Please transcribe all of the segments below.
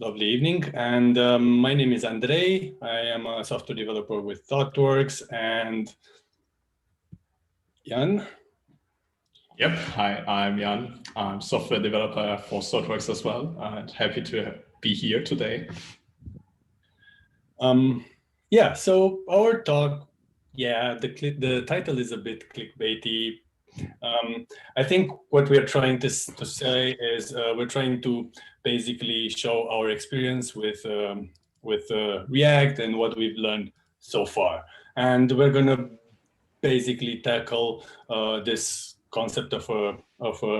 Lovely evening, and my name is Andrei. I am a software developer with Thoughtworks, and Jann. Yep, hi, I'm Jann. I'm software developer for Thoughtworks as well, and happy to be here today. Yeah, so our talk, the title is a bit clickbaity. I think what we are trying to say is we're trying to basically show our experience with React and what we've learned so far, and we're gonna basically tackle this concept of a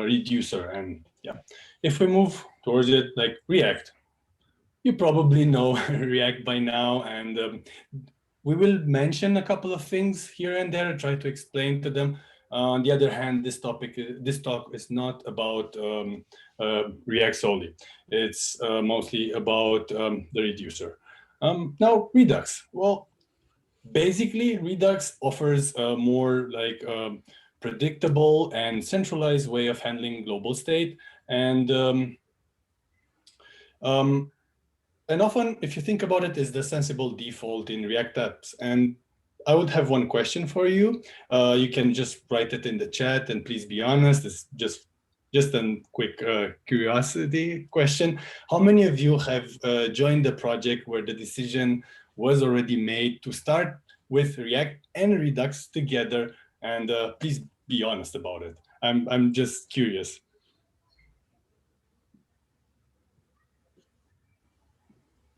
reducer. And yeah, if we move towards it, like React, you probably know React by now, and we will mention a couple of things here and there, try to explain to them. On the other hand, this talk is not about React solely. It's mostly about the reducer. Now, Redux. Well, basically, Redux offers a more like predictable and centralized way of handling global state. And often, if you think about it, is the sensible default in React apps. And I would have one question for you. You can just write it in the chat, and please be honest. It's just a quick curiosity question. How many of you have joined the project where the decision was already made to start with React and Redux together? And please be honest about it. I'm just curious.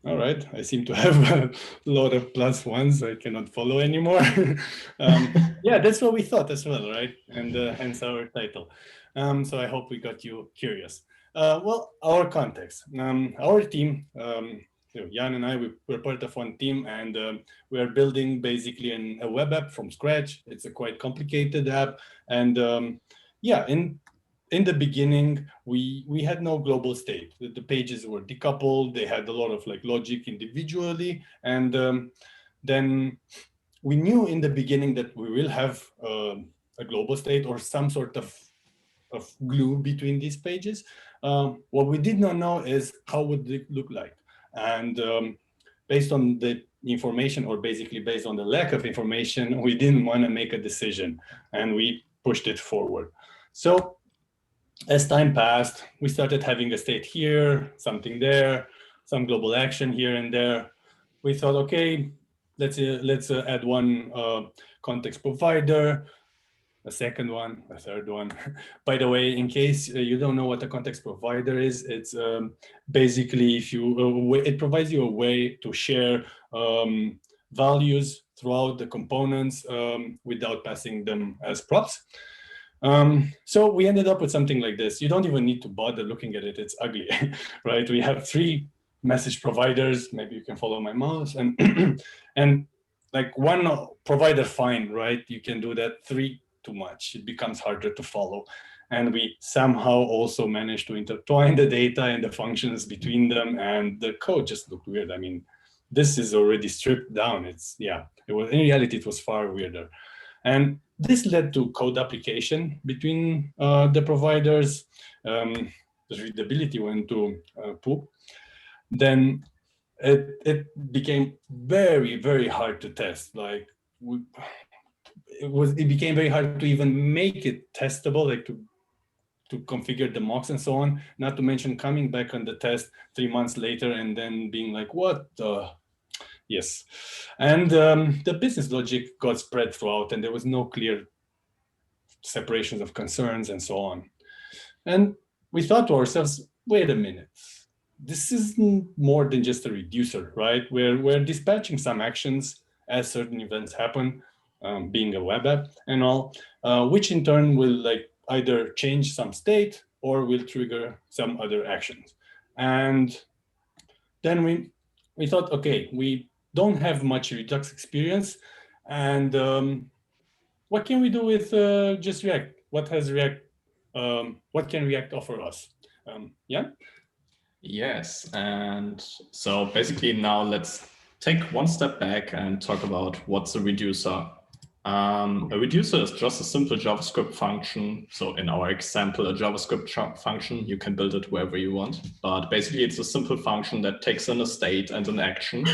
All right, I seem to have a lot of plus ones. I cannot follow anymore. Yeah, that's what we thought as well, right? And hence our title. So I hope we got you curious. Well, our context. Our team, Jann and I, we're part of one team, and we are building basically a web app from scratch. It's a quite complicated app. And yeah, in the beginning, we had no global state. The pages were decoupled. They had a lot of like logic individually. And then we knew in the beginning that we will have a global state or some sort of glue between these pages. What we did not know is how would it look like. And based on the information, or basically based on the lack of information, we didn't want to make a decision, and we pushed it forward. So as time passed, we started having a state here, something there, some global action here and there. We thought, okay, let's add one context provider, a second one, a third one. By the way, in case you don't know what a context provider is, it's basically it provides you a way to share values throughout the components without passing them as props. So we ended up with something like this. You don't even need to bother looking at it. It's ugly, right? We have 3 message providers. Maybe you can follow my mouse. And and like one provider, fine, right? You can do that. 3, too much. It becomes harder to follow. And we somehow also managed to intertwine the data and the functions between them. And the code just looked weird. I mean, this is already stripped down. In reality, it was far weirder. And this led to code application between the providers. The readability went to poop. Then it became very, very hard to test. Like it became very hard to even make it testable, like to configure the mocks and so on. Not to mention coming back on the test 3 months later and then being like, what the? Yes. And the business logic got spread throughout, and there was no clear separations of concerns and so on. And we thought to ourselves, wait a minute, this is more than just a reducer, right? We're dispatching some actions as certain events happen, being a web app and all, which in turn will like either change some state or will trigger some other actions. And then we thought, okay, we don't have much Redux experience, and what can we do with just React? What can React offer us? Yeah. Yes, and so basically now let's take one step back and talk about what's a reducer A reducer is just a simple JavaScript function. So in our example, a JavaScript function, you can build it wherever you want. But basically, it's a simple function that takes in a state and an action.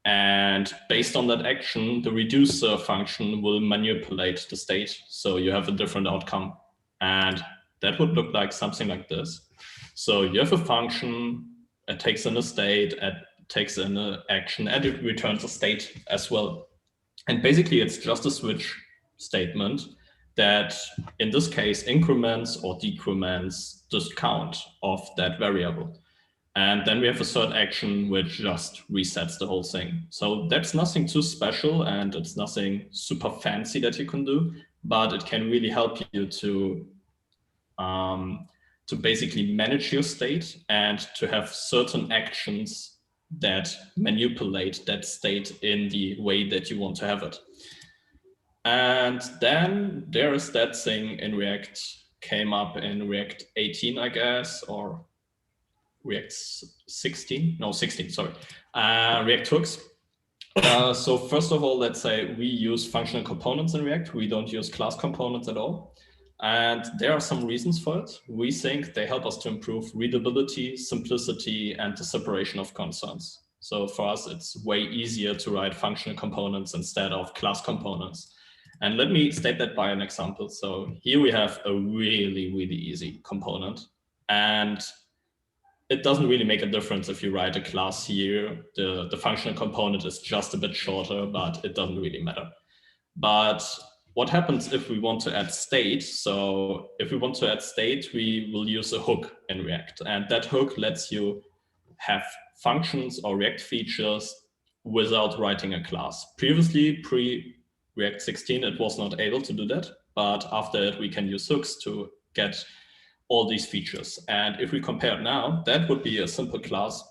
And based on that action, the reducer function will manipulate the state. So you have a different outcome. And that would look like something like this. So you have a function, it takes in a state, it takes in an action, and it returns a state as well. And basically, it's just a switch statement that, in this case, increments or decrements the count of that variable. And then we have a third action which just resets the whole thing. So that's nothing too special, and it's nothing super fancy that you can do, but it can really help you to basically manage your state and to have certain actions that manipulate that state in the way that you want to have it. And then there is that thing in React, came up in React 18, I guess, or React 16, no, 16, sorry, React hooks. So first of all, let's say we use functional components in React. We don't use class components at all. And there are some reasons for it. We think they help us to improve readability, simplicity, and the separation of concerns. So for us, it's way easier to write functional components instead of class components. And let me state that by an example. So here we have a really, really easy component. And it doesn't really make a difference if you write a class here. The functional component is just a bit shorter, but it doesn't really matter. But what happens if we want to add state? So if we want to add state, we will use a hook in React. And that hook lets you have functions or React features without writing a class. Previously, pre-React 16, it was not able to do that. But after it, we can use hooks to get all these features. And if we compare it now, that would be a simple class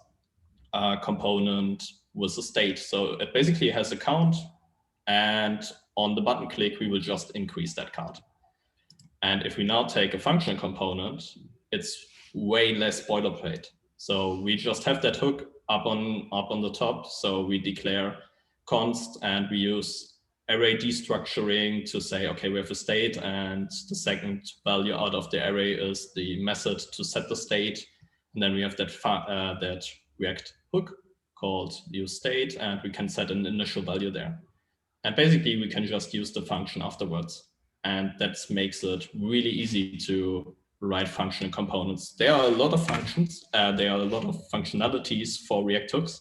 component with a state. So it basically has a count, and on the button click, we will just increase that count. And if we now take a function component, it's way less boilerplate. So we just have that hook up on the top. So we declare const and we use array destructuring to say, okay, we have a state, and the second value out of the array is the method to set the state. And then we have that React hook called useState, and we can set an initial value there. And basically, we can just use the function afterwards. And that makes it really easy to write functional components. There are a lot of functions. There are a lot of functionalities for React hooks.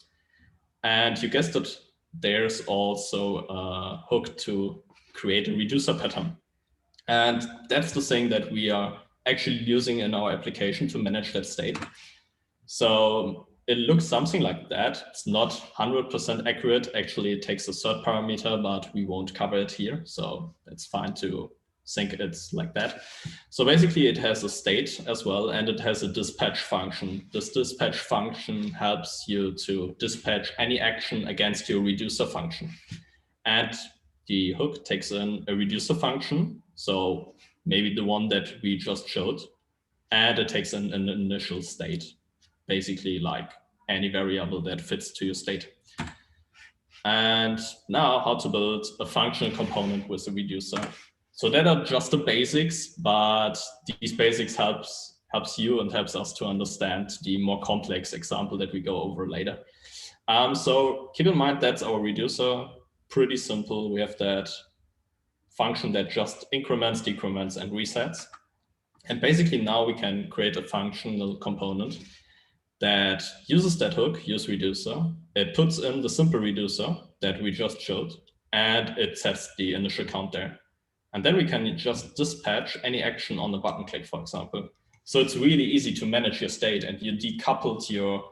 And you guessed it, there's also a hook to create a reducer pattern. And that's the thing that we are actually using in our application to manage that state. So it looks something like that. It's not 100% accurate. Actually, it takes a third parameter, but we won't cover it here. So it's fine to think it's like that. So basically, it has a state as well, and it has a dispatch function. This dispatch function helps you to dispatch any action against your reducer function. And the hook takes in a reducer function, so maybe the one that we just showed, and it takes in an initial state, basically like any variable that fits to your state. And now how to build a functional component with a reducer. So that are just the basics, but these basics helps you and helps us to understand the more complex example that we go over later. So keep in mind that's our reducer, pretty simple. We have that function that just increments, decrements, and resets. And basically now we can create a functional component that uses that hook, useReducer. It puts in the simple reducer that we just showed, and it sets the initial count there. And then we can just dispatch any action on the button click, for example. So it's really easy to manage your state, and you decoupled your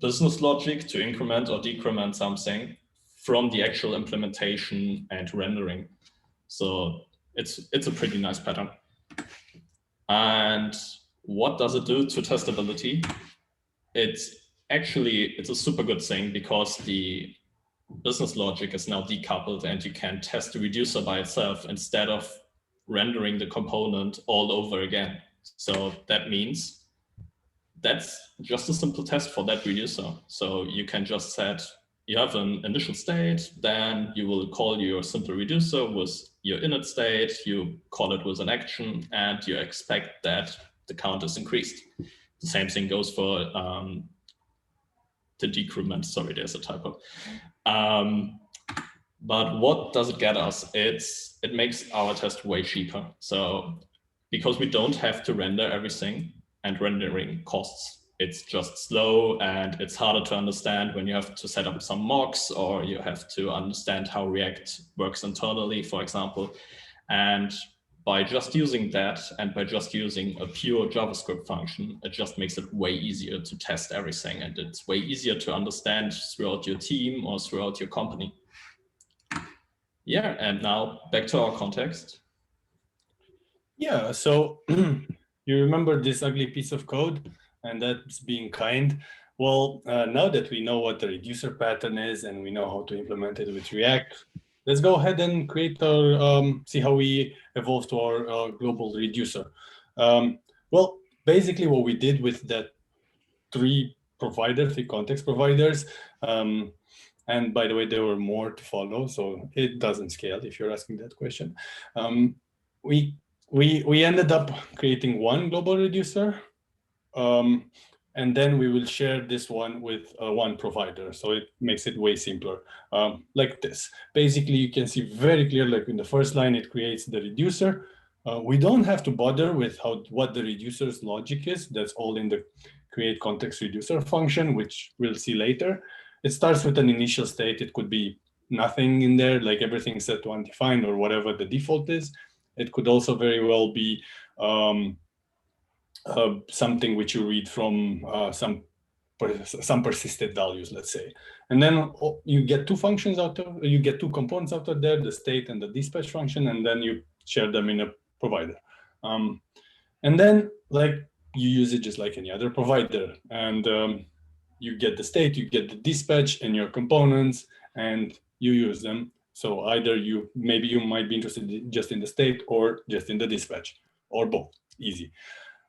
business logic to increment or decrement something from the actual implementation and rendering. So it's a pretty nice pattern. And what does it do to testability? It's a super good thing because the business logic is now decoupled and you can test the reducer by itself instead of rendering the component all over again. So that means that's just a simple test for that reducer. So you can just set you have an initial state, then you will call your simple reducer with your init state, you call it with an action, and you expect that the count is increased. The same thing goes for the decrement. Sorry, there's a typo. But what does it get us? It makes our test way cheaper. So because we don't have to render everything, and rendering costs, it's just slow and it's harder to understand when you have to set up some mocks or you have to understand how React works internally, for example. And by just using that and by just using a pure JavaScript function, it just makes it way easier to test everything. And it's way easier to understand throughout your team or throughout your company. Yeah, and now back to our context. Yeah, so you remember this ugly piece of code, and that's being kind. Well, now that we know what the reducer pattern is and we know how to implement it with React, let's go ahead and create our, see how we evolve to our global reducer. Well, basically what we did with that three context providers, and by the way, there were more to follow, so it doesn't scale if you're asking that question. We ended up creating one global reducer, and then we will share this one with one provider. So it makes it way simpler, like this. Basically, you can see very clear, like in the first line, it creates the reducer. We don't have to bother with what the reducer's logic is. That's all in the create context reducer function, which we'll see later. It starts with an initial state. It could be nothing in there, like everything set to undefined or whatever the default is. It could also very well be something which you read from some persisted values, let's say. And then you get two functions out of, you get two components out of there, the state and the dispatch function, and then you share them in a provider. And then like you use it just like any other provider, and you get the state, you get the dispatch and your components, and you use them. So either maybe you might be interested just in the state or just in the dispatch, or both, easy.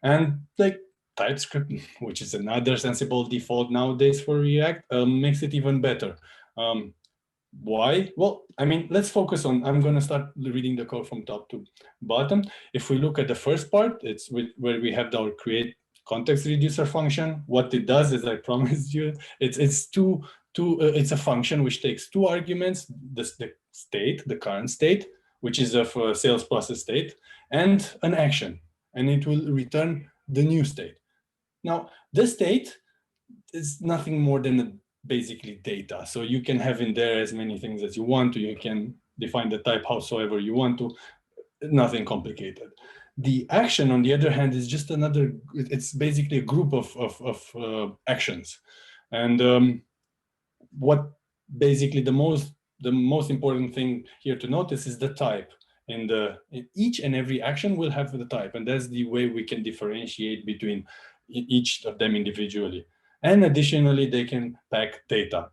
And like TypeScript, which is another sensible default nowadays for React, makes it even better. Why? Well, I mean, let's focus on, I'm going to start reading the code from top to bottom. If we look at the first part, it's where we have our create context reducer function. What it does is, I promised you, it's a function which takes two arguments, the state, the current state, which is of a sales process state, and an action, and it will return the new state. Now, the state is nothing more than basically data. So you can have in there as many things as you want to. You can define the type howsoever you want to. Nothing complicated. The action, on the other hand, is just another, it's basically a group of actions. And what basically the most important thing here to notice is the type. In each and every action will have the type, and that's the way we can differentiate between each of them individually. And additionally, they can pack data.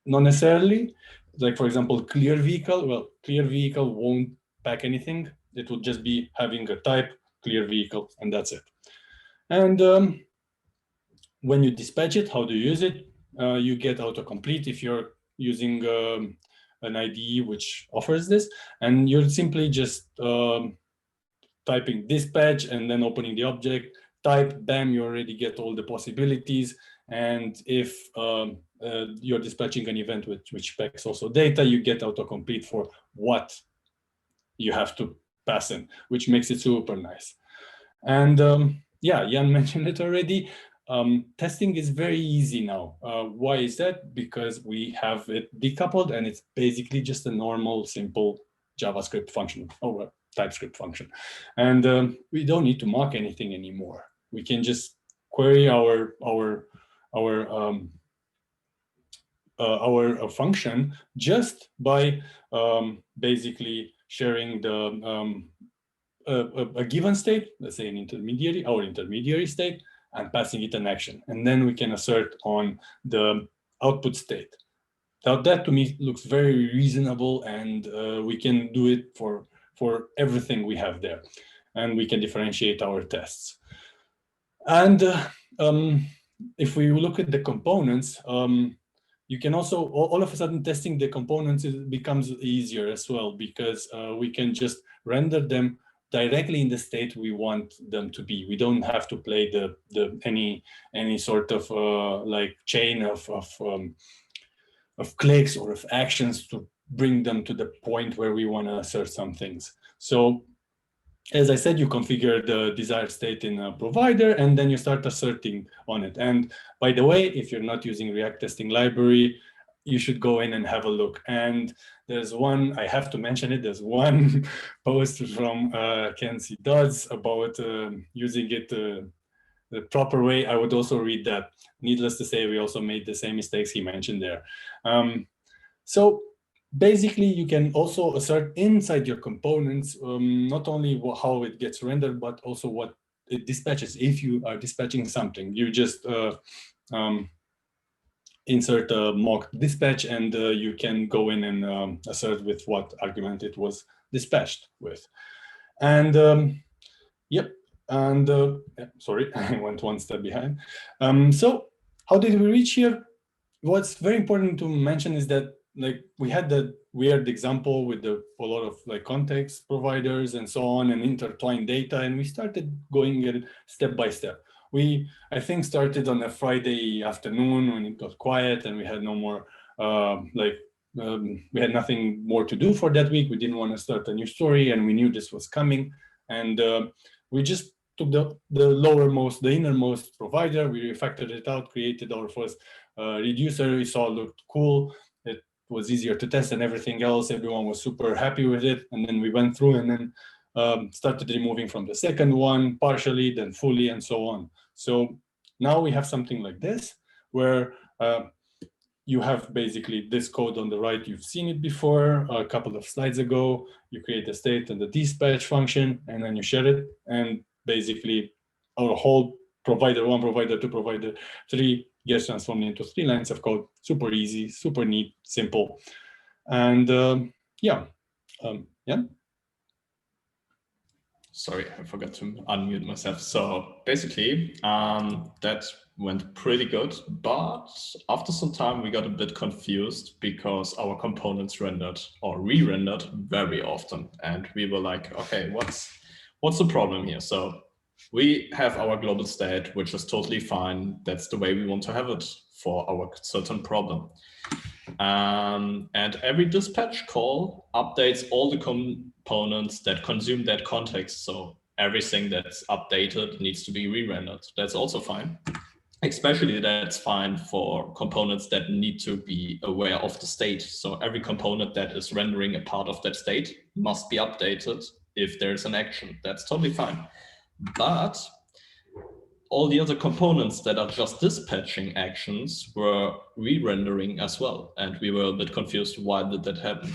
Not necessarily, like for example, clear vehicle. Well, clear vehicle won't pack anything. It will just be having a type, clear vehicle, and that's it. And when you dispatch it, how do you use it? You get autocomplete if you're using an IDE which offers this, and you're simply just typing dispatch and then opening the object, type, bam, you already get all the possibilities. And if you're dispatching an event which packs also data, you get autocomplete for what you have to pass in, which makes it super nice. And yeah, Jann mentioned it already. Testing is very easy now. Why is that? Because we have it decoupled, and it's basically just a normal, simple JavaScript function or TypeScript function. And we don't need to mock anything anymore. We can just query our function just by basically sharing the a given state, let's say our intermediary state, and passing it an action. And then we can assert on the output state. Now that to me looks very reasonable, and we can do it for everything we have there. And we can differentiate our tests. And if we look at the components, you can also, all of a sudden, testing the components becomes easier as well, because we can just render them directly in the state we want them to be. We don't have to play any sort of like chain of clicks or of actions to bring them to the point where we want to assert some things. So as I said, you configure the desired state in a provider, and then you start asserting on it. And by the way, if you're not using React testing library, you should go in and have a look. And there's one, I have to mention it, there's one post from Kenzie Dodds about using it the proper way. I would also read that. Needless to say, we also made the same mistakes he mentioned there. So basically, you can also assert inside your components, not only how it gets rendered, but also what it dispatches. If you are dispatching something, you just insert a mock dispatch, and you can go in and assert with what argument it was dispatched with. And yep, and sorry, I went one step behind. So how did we reach here? What's very important to mention is that, like, we had that weird example with a lot of like context providers and so on, and intertwined data, and we started going it step by step. We, I think, started on a Friday afternoon when it got quiet and we had no more we had nothing more to do for that week. We didn't want to start a new story, and we knew this was coming, and we just took the lowermost, the innermost provider, we refactored it out, created our first reducer. We saw it looked cool, it was easier to test and everything else. Everyone was super happy with it. And then we went through and then started removing from the second one, partially, then fully, and so on. So now we have something like this, where you have basically this code on the right. You've seen it before a couple of slides ago. You create a state and the dispatch function, and then you share it. And basically our whole provider 1, provider 2, provider 3 gets transformed into 3 lines of code. Super easy, super neat, simple. And yeah. Sorry, I forgot to unmute myself. So basically, that went pretty good, but after some time we got a bit confused because our components rendered or re-rendered very often, and we were like, okay, what's the problem here? So we have our global state, which is totally fine. That's the way we want to have it for our certain problem. And every dispatch call updates all the components that consume that context. So everything that's updated needs to be re-rendered. That's also fine. Especially that's fine for components that need to be aware of the state. So every component that is rendering a part of that state must be updated if there's an action. That's totally fine. But all the other components that are just dispatching actions were re-rendering as well. And we were a bit confused, why did that happen?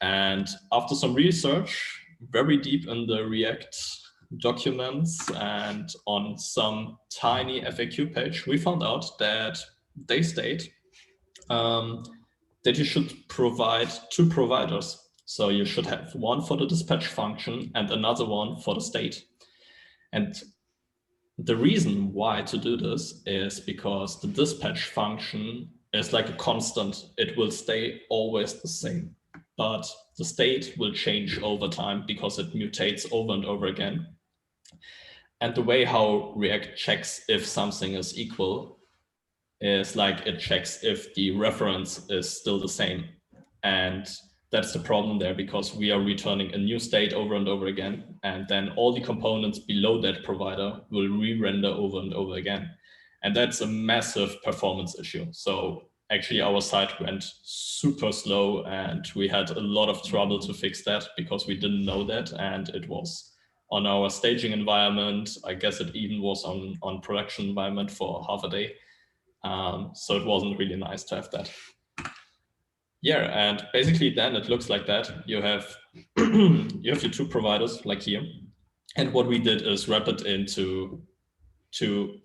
And after some research, very deep in the React documents and on some tiny FAQ page, we found out that they state that you should provide 2 providers. So you should have one for the dispatch function and another one for the state. And the reason why to do this is because the dispatch function is like a constant. It will stay always the same, but the state will change over time because it mutates over and over again. And the way how React checks if something is equal is like it checks if the reference is still the same. And that's the problem there, because we are returning a new state over and over again. And then all the components below that provider will re-render over and over again. And that's a massive performance issue. So actually our site went super slow and we had a lot of trouble to fix that because we didn't know that. And it was on our staging environment. I guess it even was on production environment for half a day. So it wasn't really nice to have that. Yeah, and basically then it looks like that. You have your 2 providers like here. And what we did is wrap it into 2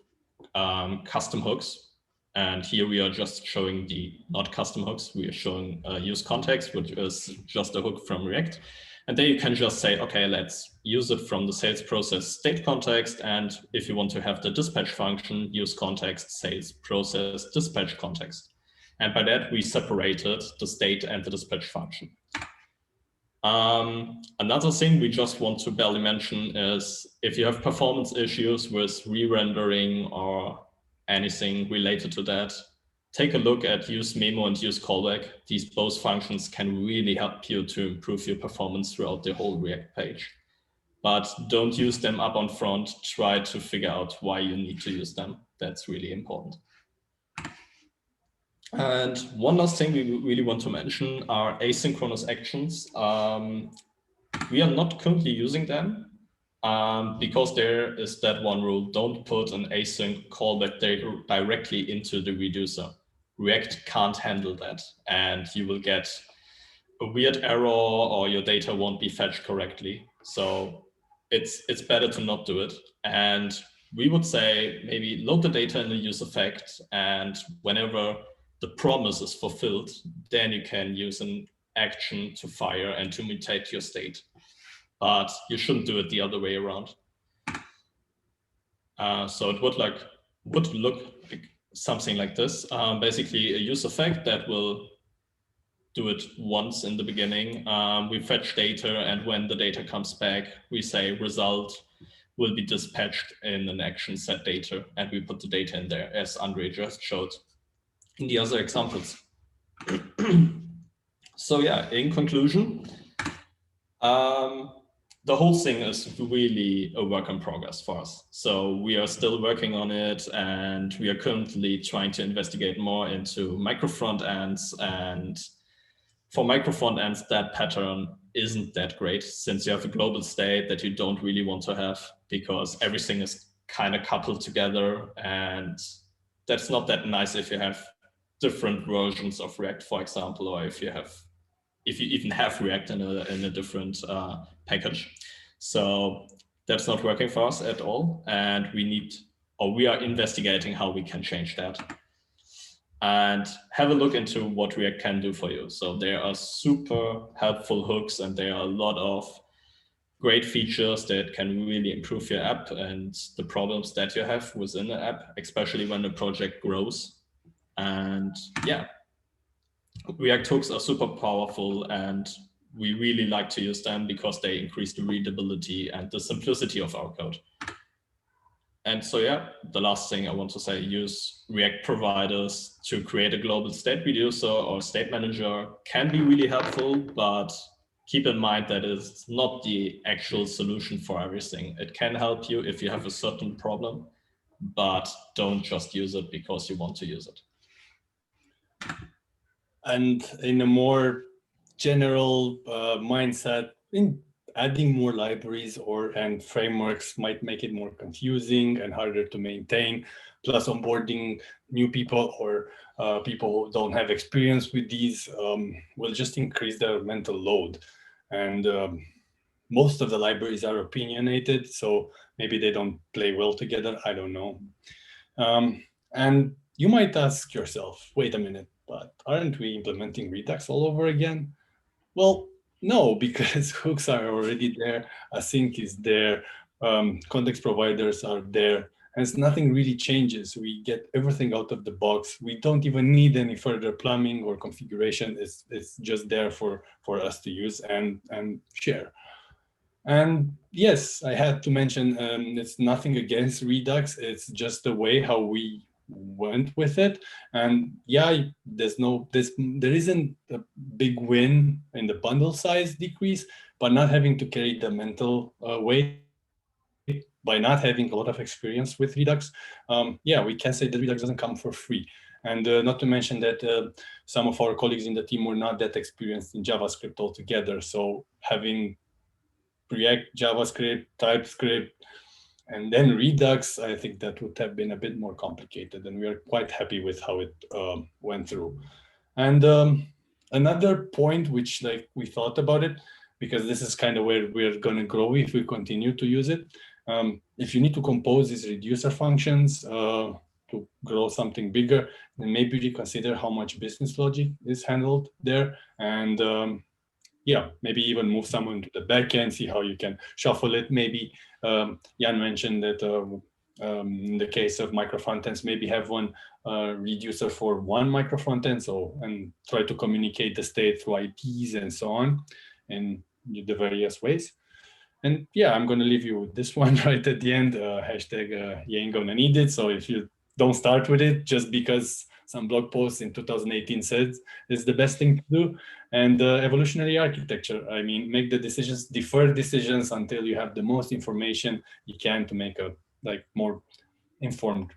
custom hooks. And here we are just showing the not custom hooks. We are showing use context, which is just a hook from React. And then you can just say, okay, let's use it from the sales process state context. And if you want to have the dispatch function, use context sales process dispatch context. And by that, we separated the state and the dispatch function. Another thing we just want to barely mention is if you have performance issues with re-rendering or anything related to that, take a look at use memo and use callback. These both functions can really help you to improve your performance throughout the whole React page. But don't use them up on front. Try to figure out why you need to use them. That's really important. And one last thing we really want to mention are asynchronous actions. We are not currently using them because there is that one rule: don't put an async callback directly into the reducer. React can't handle that, and you will get a weird error or your data won't be fetched correctly. So it's better to not do it. And we would say maybe load the data in the use effect, and whenever the promise is fulfilled, then you can use an action to fire and to mutate your state. But you shouldn't do it the other way around. So it would look like something like this. Basically a use effect that will do it once in the beginning. We fetch data, and when the data comes back, we say result will be dispatched in an action set data, and we put the data in there, as Andrei just showed in the other examples. So yeah, in conclusion, the whole thing is really a work in progress for us. So we are still working on it, and we are currently trying to investigate more into micro front ends. And for micro front ends, that pattern isn't that great, since you have a global state that you don't really want to have, because everything is kind of coupled together, and that's not that nice if you have different versions of React, for example, or if you even have React in a different package. So that's not working for us at all, and we are investigating how we can change that. And have a look into what React can do for you. So there are super helpful hooks, and there are a lot of great features that can really improve your app and the problems that you have within the app, especially when the project grows. And yeah, React hooks are super powerful, and we really like to use them because they increase the readability and the simplicity of our code. And so yeah, the last thing I want to say, use React providers to create a global state reducer or state manager can be really helpful, but keep in mind that it's not the actual solution for everything. It can help you if you have a certain problem, but don't just use it because you want to use it. And in a more general mindset, adding more libraries and frameworks might make it more confusing and harder to maintain. Plus, onboarding new people or people who don't have experience with these will just increase their mental load. And most of the libraries are opinionated, so maybe they don't play well together. I don't know. And you might ask yourself, wait a minute, but aren't we implementing Redux all over again? Well, no, because hooks are already there, async is there, context providers are there, and nothing really changes. We get everything out of the box. We don't even need any further plumbing or configuration. It's just there for us to use and share. And yes, I had to mention it's nothing against Redux. It's just the way how we went with it. And yeah, there isn't a big win in the bundle size decrease, but not having to carry the mental weight by not having a lot of experience with Redux. Yeah, we can say that Redux doesn't come for free. And not to mention that some of our colleagues in the team were not that experienced in JavaScript altogether. So having React, JavaScript, TypeScript, and then Redux, I think that would have been a bit more complicated, and we are quite happy with how it went through. And another point which we thought about it, because this is kind of where we're going to grow if we continue to use it. If you need to compose these reducer functions to grow something bigger, then maybe reconsider how much business logic is handled there. And yeah, maybe even move someone to the backend, see how you can shuffle it. Maybe Jann mentioned that in the case of micro frontends, maybe have one reducer for one micro frontend, so and try to communicate the state through IPs and so on, in the various ways. And yeah, I'm going to leave you with this one right at the end. Hashtag you ain't gonna need it. So if you don't start with it just because some blog post in 2018 said it's the best thing to do. And evolutionary architecture, I mean, make the decisions, defer decisions until you have the most information you can to make a more informed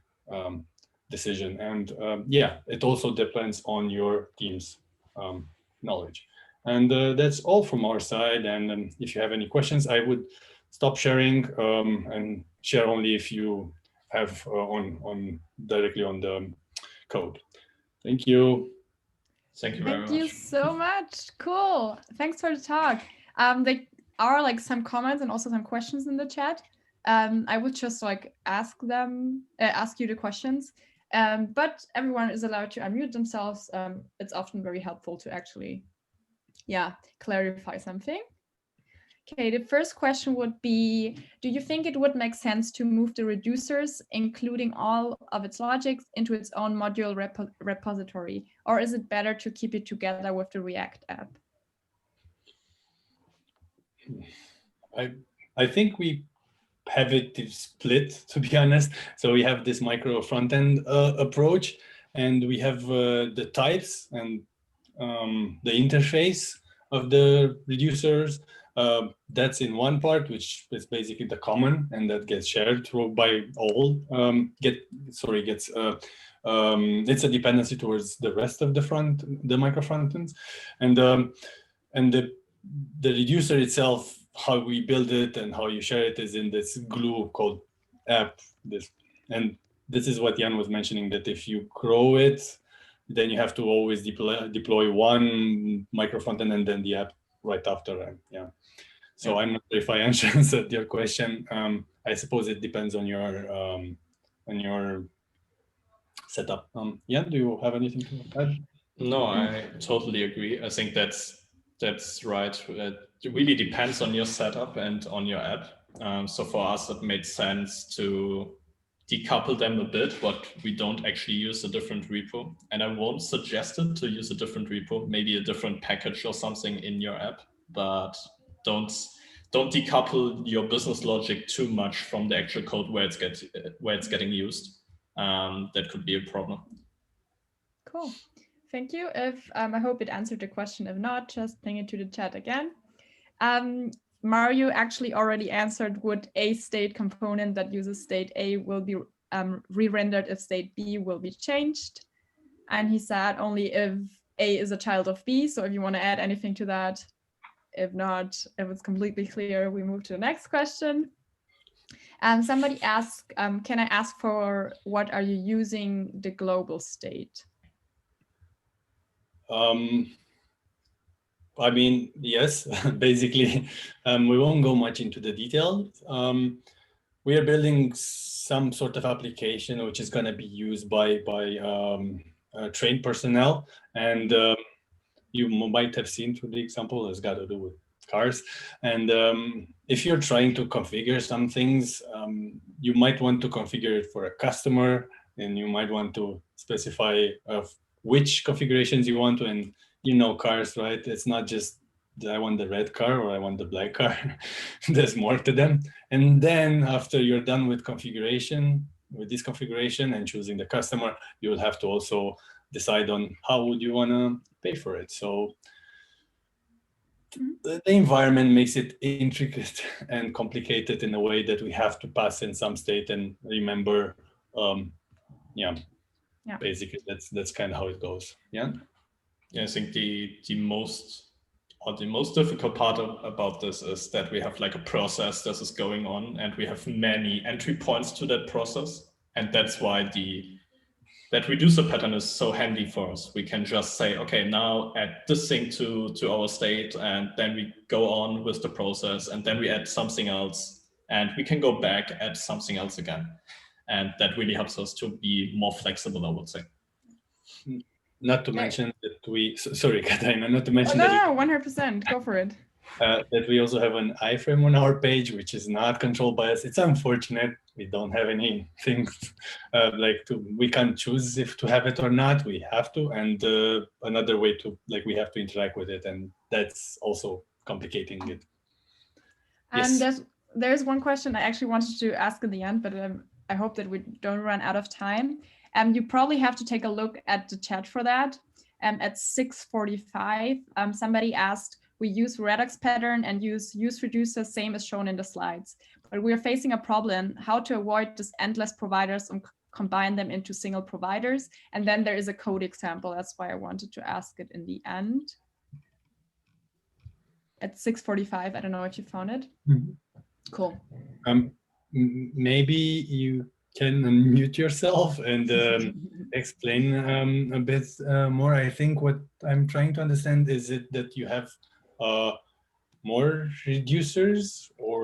decision. And yeah, it also depends on your team's knowledge. And that's all from our side. And if you have any questions, I would stop sharing and share only if you have on directly on the code. Thank you. Thank you very much. Thank you so much. Cool. Thanks for the talk. There are like some comments and also some questions in the chat. I would just like ask you the questions. But everyone is allowed to unmute themselves. It's often very helpful to actually, clarify something. Okay, the first question would be, do you think it would make sense to move the reducers, including all of its logics, into its own module repository? Or is it better to keep it together with the React app? I think we have it split, to be honest. So we have this micro front-end approach, and we have the types and the interface of the reducers. That's in one part, which is basically the common, and that gets shared by all. It's a dependency towards the rest of the micro frontends, and the reducer itself, how we build it and how you share it, is in this glue called app. And this is what Jann was mentioning, that if you grow it, then you have to always deploy one micro frontend and then the app right after. So I'm not sure if I answered your question. I suppose it depends on your setup. Jann, do you have anything to add? No, I totally agree. I think that's right. It really depends on your setup and on your app. So for us, it made sense to decouple them a bit, but we don't actually use a different repo. And I won't suggest it to use a different repo, maybe a different package or something in your app, but don't decouple your business logic too much from the actual code where it's getting used. That could be a problem. Cool. Thank you. I hope it answered the question. If not, just ping it to the chat again. Mario actually already answered, would a state component that uses state A will be re-rendered if state B will be changed. And he said only if A is a child of B. So if you want to add anything to that, if not, if it's completely clear, we move to the next question. Somebody asked, can I ask for what are you using the global state? I mean, yes, basically, we won't go much into the details. We are building some sort of application which is going to be used by trained personnel. And you might have seen through the example, it's got to do with cars. And if you're trying to configure some things, you might want to configure it for a customer, and you might want to specify which configurations you want to, and cars, right? It's not just I want the red car or I want the black car. There's more to them. And then after you're done with this configuration and choosing the customer, you will have to also decide on how would you want to pay for it. So the environment makes it intricate and complicated in a way that we have to pass in some state and remember. Basically that's kind of how it goes. Yeah, I think the most difficult part about this is that we have like a process that is going on, and we have many entry points to that process, and that's why that reducer pattern is so handy for us. We can just say, okay, now add this thing to our state, and then we go on with the process, and then we add something else, and we can go back, add something else again. And that really helps us to be more flexible, I would say. Not to mention that sorry, Katarina, not to mention no, 100%, go for it. That we also have an iframe on our page, which is not controlled by us. It's unfortunate. we don't have anything we can't choose if to have it or not. We have to, and another way to we have to interact with it, and that's also complicating it. And Yes. there's one question I actually wanted to ask in the end, but I hope that we don't run out of time. You probably have to take a look at the chat for that. At 6:45, somebody asked, we use Redux pattern and use reducer, same as shown in the slides. But we're facing a problem, how to avoid this endless providers and combine them into single providers. And then there is a code example. That's why I wanted to ask it in the end. At 6:45, I don't know if you found it. Mm-hmm. Cool. Maybe you can unmute yourself and explain a bit more. I think what I'm trying to understand is it that you have more reducers, or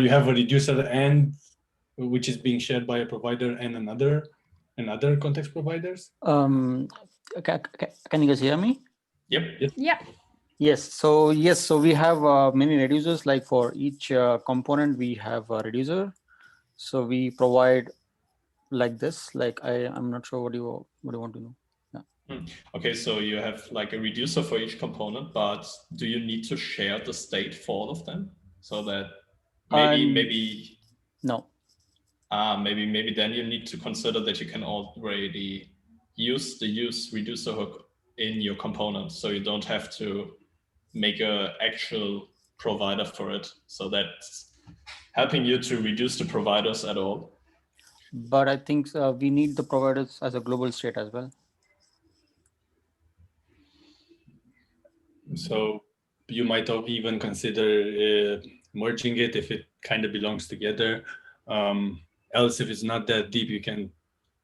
you have a reducer and which is being shared by a provider and another context providers. Can you guys hear me? Yep. Yeah. Yes. So we have many reducers. Like for each component, we have a reducer. So we provide like this. Like I'm not sure what you want to know. Yeah. Okay, so you have like a reducer for each component, but do you need to share the state for all of them so that maybe no. Maybe then you need to consider that you can already use the reducer hook in your component, so you don't have to make an actual provider for it. So that's helping you to reduce the providers at all. But I think we need the providers as a global state as well. So you might even consider merging it if it kind of belongs together. Else, if it's not that deep, you can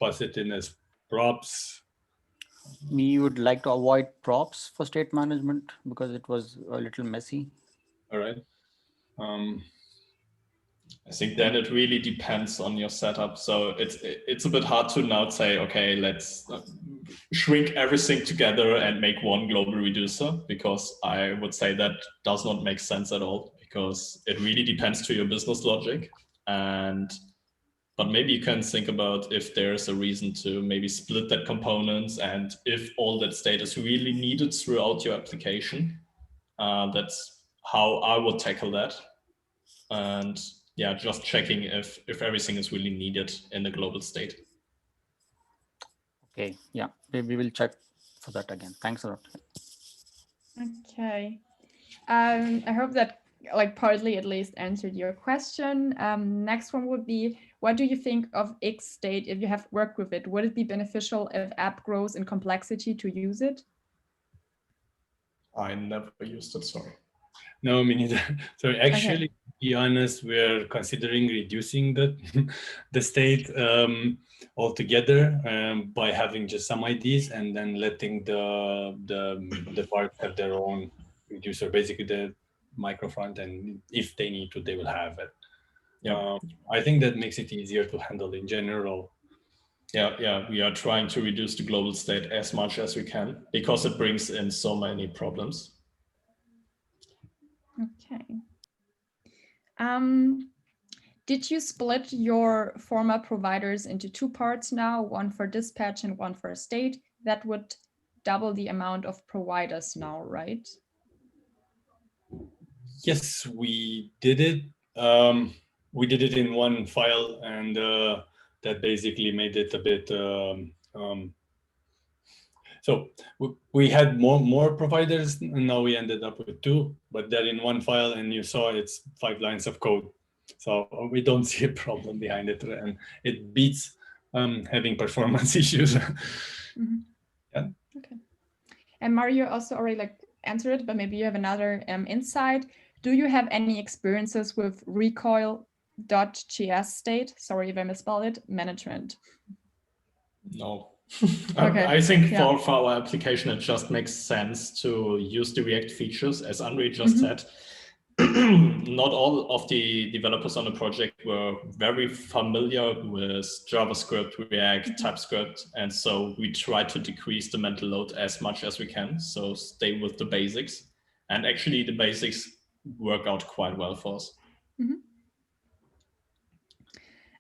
pass it in as props. We would like to avoid props for state management because it was a little messy. All right. I think then it really depends on your setup. So it's a bit hard to now say, okay, let's shrink everything together and make one global reducer, because I would say that does not make sense at all, because it really depends to your business logic. But maybe you can think about if there's a reason to maybe split that components, and if all that state is really needed throughout your application. That's how I would tackle that. And yeah, just checking if everything is really needed in the global state. Okay, yeah, we will check for that again. Thanks a lot. Okay. I hope that partly at least answered your question. Next one would be, what do you think of X state if you have worked with it? Would it be beneficial if app grows in complexity to use it? I never used it, sorry. No, me neither. So actually, to be honest, we're considering reducing the state altogether by having just some IDs and then letting the parts have their own reducer, basically the micro front, and if they need to, they will have it. Yeah, I think that makes it easier to handle in general. Yeah, we are trying to reduce the global state as much as we can because it brings in so many problems. Okay. Did you split your former providers into two parts now, one for dispatch and one for state? That would double the amount of providers now, right? Yes, we did it. We did it in one file, and that basically made it a bit. So we had more providers, and now we ended up with two, but they're in one file, and you saw it's 5 lines of code. So we don't see a problem behind it, and it beats having performance issues. Mm-hmm. Yeah. Okay. And Mario also already answered it, but maybe you have another insight. Do you have any experiences with recoil.js state? Sorry if I misspelled it. Management. No. Okay. I think for our application, it just makes sense to use the React features, as Andrei just said. Not all of the developers on the project were very familiar with JavaScript, React, TypeScript, and so we try to decrease the mental load as much as we can, so stay with the basics. And actually, the basics work out quite well for us.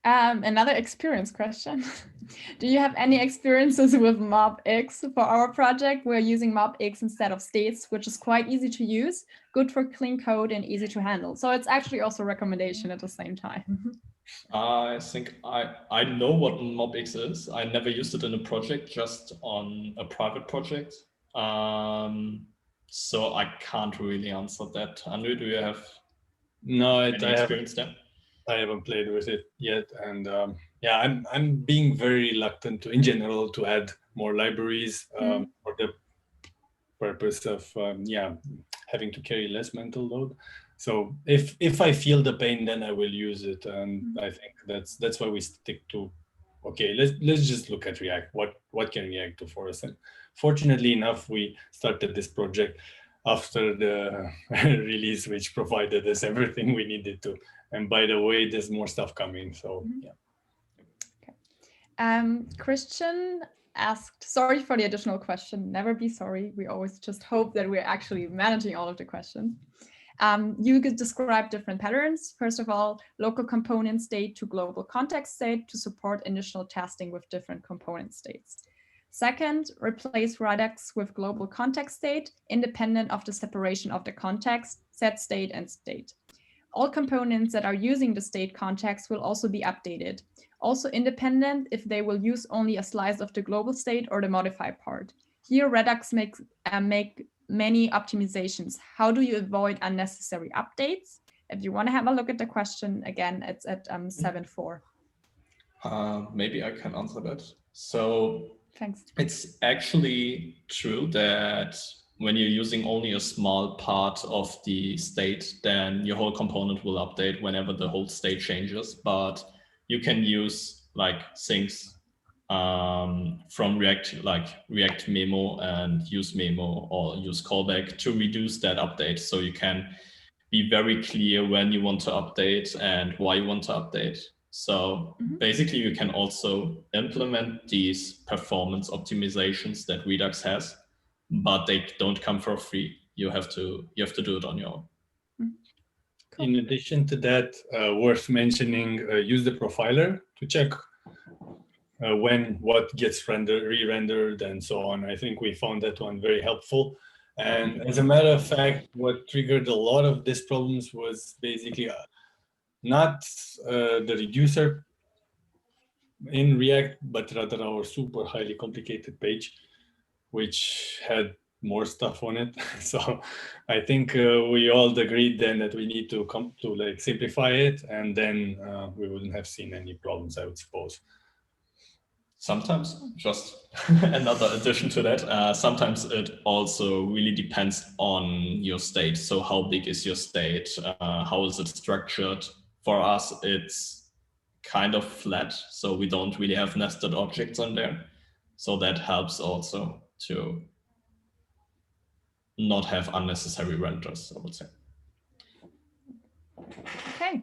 Another experience question. Do you have any experiences with mobx? For our project, we're using mobx instead of states, which is quite easy to use, good for clean code and easy to handle. So it's actually also a recommendation at the same time. I think I know what mobx is. I never used it in a project, just on a private project. So I can't really answer that. Andrei, do you have any experience there? I haven't played with it yet, and yeah, I'm being very reluctant to, in general, to add more libraries for the purpose of yeah, having to carry less mental load. So if I feel the pain, then I will use it, and I think that's why we stick to, okay, let's just look at React. What can React do for us? And fortunately enough, we started this project after the release, which provided us everything we needed to. And by the way, there's more stuff coming. So yeah. Okay. Christian asked, sorry for the additional question. Never be sorry. We always just hope that we're actually managing all of the questions. You could describe different patterns. First of all, local component state to global context state to support initial testing with different component states. Second, replace Redux with global context state, independent of the separation of the context, set state and state. All components that are using the state context will also be updated. Also independent if they will use only a slice of the global state or the modify part. Here, Redux make many optimizations. How do you avoid unnecessary updates? If you want to have a look at the question, again, it's at 7.4. Maybe I can answer that. So thanks. It's actually true that when you're using only a small part of the state, then your whole component will update whenever the whole state changes. But you can use like things from React, like React memo and use memo or use callback to reduce that update. So you can be very clear when you want to update and why you want to update. So basically you can also implement these performance optimizations that Redux has, but they don't come for free. You have to do it on your own. Cool. In addition to that, worth mentioning, use the profiler to check when what gets re-rendered and so on. I think we found that one very helpful. And as a matter of fact, what triggered a lot of these problems was basically not the reducer in React, but rather our super highly complicated page, which had more stuff on it. So I think we all agreed then that we need to come to like simplify it, and then we wouldn't have seen any problems, I would suppose. Sometimes, just another addition to that, sometimes it also really depends on your state. So how big is your state? How is it structured? For us, it's kind of flat, so we don't really have nested objects on there. So that helps also to not have unnecessary renders, I would say. Okay.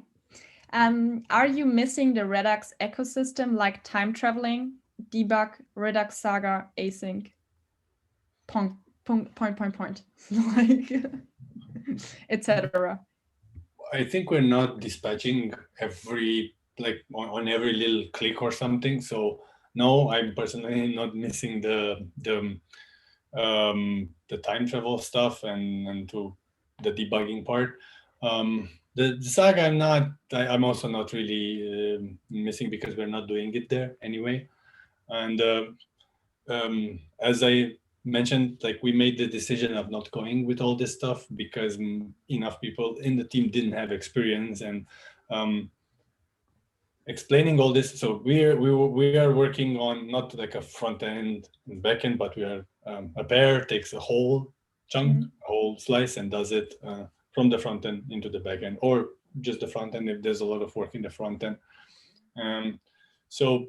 Are you missing the Redux ecosystem like time traveling, debug, Redux Saga, async, point, like, etc.? I think we're not dispatching every, like on every little click or something. So no, I'm personally not missing the time travel stuff and to the debugging part. The Saga, I'm also not really missing because we're not doing it there anyway. And as I mentioned, like we made the decision of not going with all this stuff because enough people in the team didn't have experience and explaining all this. So we are working on not like a front end and back end, but we are a pair takes a whole chunk, a whole slice, and does it from the front end into the back end, or just the front end if there's a lot of work in the front end. So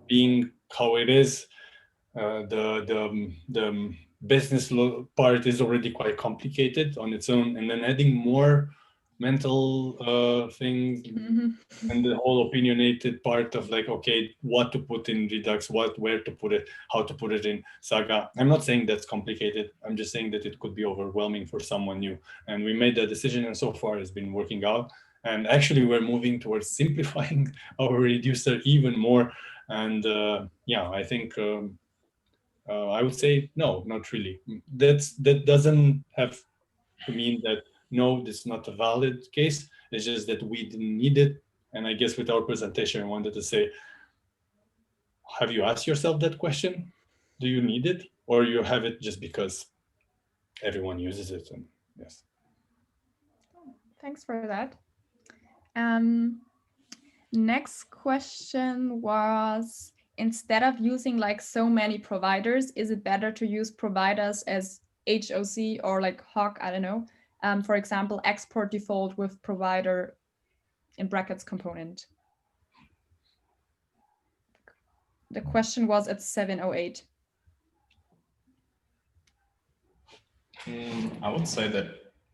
being how it is, the business part is already quite complicated on its own, and then adding more mental things and the whole opinionated part of like, okay, what to put in Redux, where to put it, how to put it in Saga. I'm not saying that's complicated. I'm just saying that it could be overwhelming for someone new. And we made that decision, and so far it's been working out. And actually, we're moving towards simplifying our reducer even more. And yeah, I think I would say no, not really. That doesn't have to mean that no, this is not a valid case. It's just that we didn't need it. And I guess with our presentation, I wanted to say, have you asked yourself that question? Do you need it, or you have it just because everyone uses it? And yes. Thanks for that. Next question was, instead of using like so many providers, is it better to use providers as HOC or like HOC, I don't know, for example, export default with provider in brackets component? The question was at 7:08. I would say that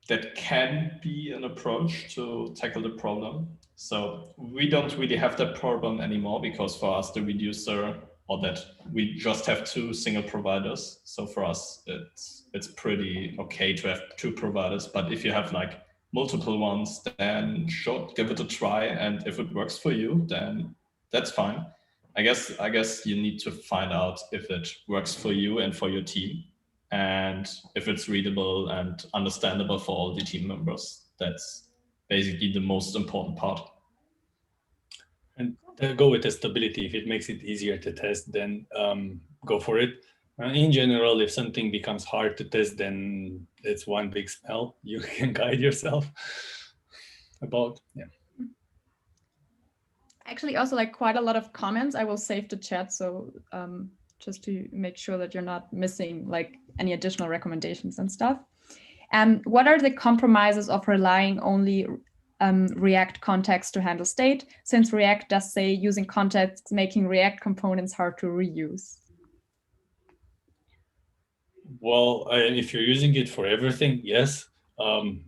that can be an approach to tackle the problem. So we don't really have that problem anymore, because for us, the reducer, or that we just have 2 single providers. So for us, it's pretty okay to have 2 providers. But if you have like multiple ones, then sure, give it a try. And if it works for you, then that's fine. I guess you need to find out if it works for you and for your team, and if it's readable and understandable for all the team members. That's basically the most important part. And go with the stability. If it makes it easier to test, then go for it. In general, if something becomes hard to test, then it's one big spell you can guide yourself about. Yeah. Actually, also like quite a lot of comments. I will save the chat, so just to make sure that you're not missing like any additional recommendations and stuff. What are the compromises of relying only React context to handle state, since React does say using context making React components hard to reuse? Well, if you're using it for everything, yes.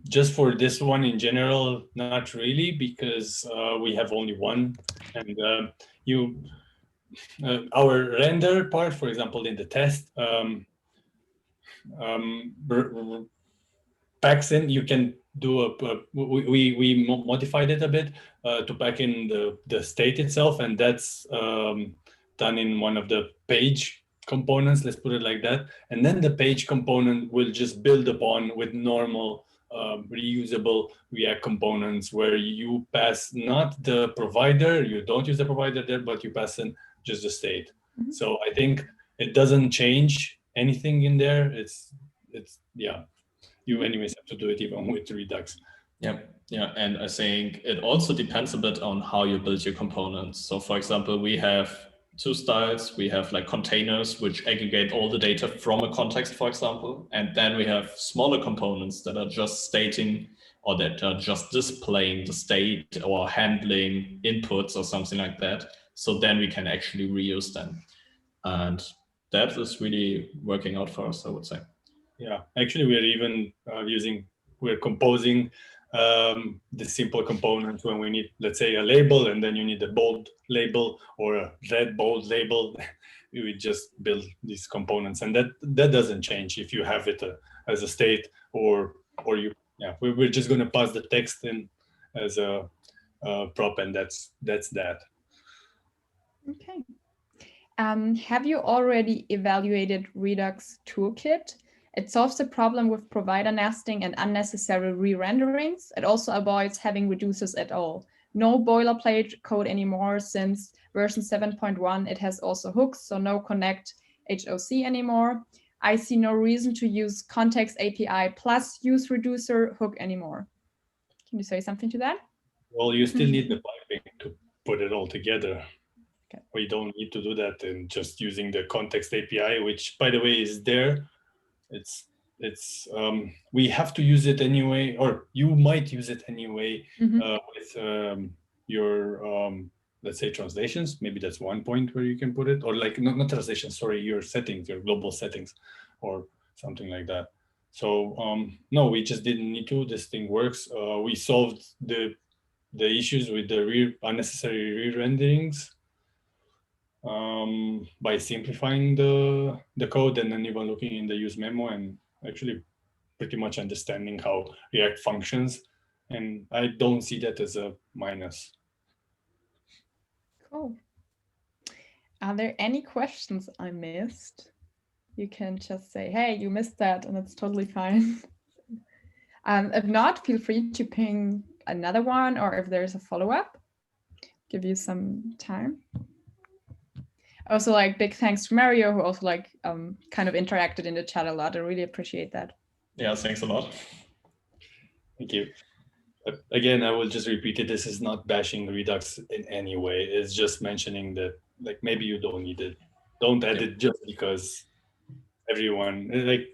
Just for this one in general, not really, because we have only one, and our render part, for example, in the test, packs in. You can do we modified it a bit to pack in the state itself, and that's done in one of the page components, let's put it like that. And then the page component will just build upon with normal reusable React components, where you pass not the provider, you don't use the provider there, but you pass in just the state. Mm-hmm. So I think it doesn't change anything in there. It's yeah, you anyways have to do it even with Redux. Yeah, and I think it also depends a bit on how you build your components. So for example, we have 2 styles. We have like containers, which aggregate all the data from a context, for example. And then we have smaller components that are just stating, or that are just displaying the state or handling inputs or something like that. So then we can actually reuse them. And that is really working out for us, I would say. Yeah, actually, we're even we're composing the simple components when we need, let's say, a label, and then you need a bold label or a red bold label. We just build these components, and that doesn't change if you have it as a state or you. Yeah, we're just going to pass the text in as a prop, and that's that. Okay. Have you already evaluated Redux Toolkit? It solves the problem with provider nesting and unnecessary re-renderings. It also avoids having reducers at all. No boilerplate code anymore, since version 7.1, it has also hooks, so no connect HOC anymore. I see no reason to use context API plus use reducer hook anymore. Can you say something to that? Well, you still need the piping to put it all together. Okay. We don't need to do that in just using the context API, which, by the way, is there. We have to use it anyway, or you might use it anyway with your let's say translations. Maybe that's one point where you can put it, or like not translations, sorry, your settings, your global settings, or something like that. So no, we just didn't need to. This thing works. We solved the issues with the unnecessary re-renderings by simplifying the code, and then even looking in the use memo and actually pretty much understanding how React functions. And I don't see that as a minus. Cool. Are there any questions I missed? You can just say, hey, you missed that, and it's totally fine. If not, feel free to ping another one, or if there's a follow-up, give you some time. Also, like, big thanks to Mario, who also like kind of interacted in the chat a lot. I really appreciate that. Yeah, thanks a lot. Thank you. Again, I will just repeat it. This is not bashing Redux in any way. It's just mentioning that, like, maybe you don't need it. Don't add it just because everyone, like,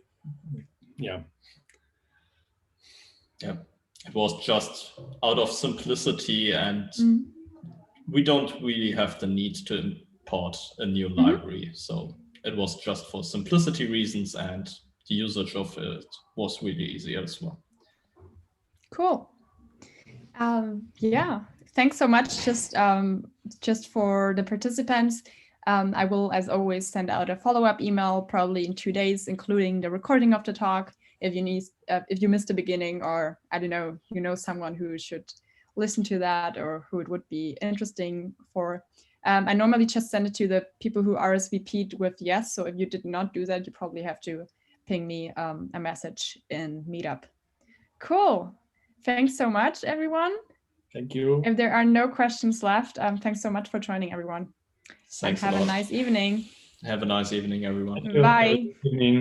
yeah. Yeah, it was just out of simplicity, and we don't really have the need to import a new library. So it was just for simplicity reasons, and the usage of it was really easy as well. Cool. Yeah, thanks so much. Just for the participants, I will, as always, send out a follow-up email probably in 2 days, including the recording of the talk. If you missed the beginning, or I don't know, you know someone who should listen to that or who it would be interesting for. I normally just send it to the people who RSVP'd with yes. So if you did not do that, you probably have to ping me a message in Meetup. Cool. Thanks so much, everyone. Thank you. If there are no questions left, thanks so much for joining, everyone. Thanks and have a nice evening. Have a nice evening, everyone. Bye. Good evening.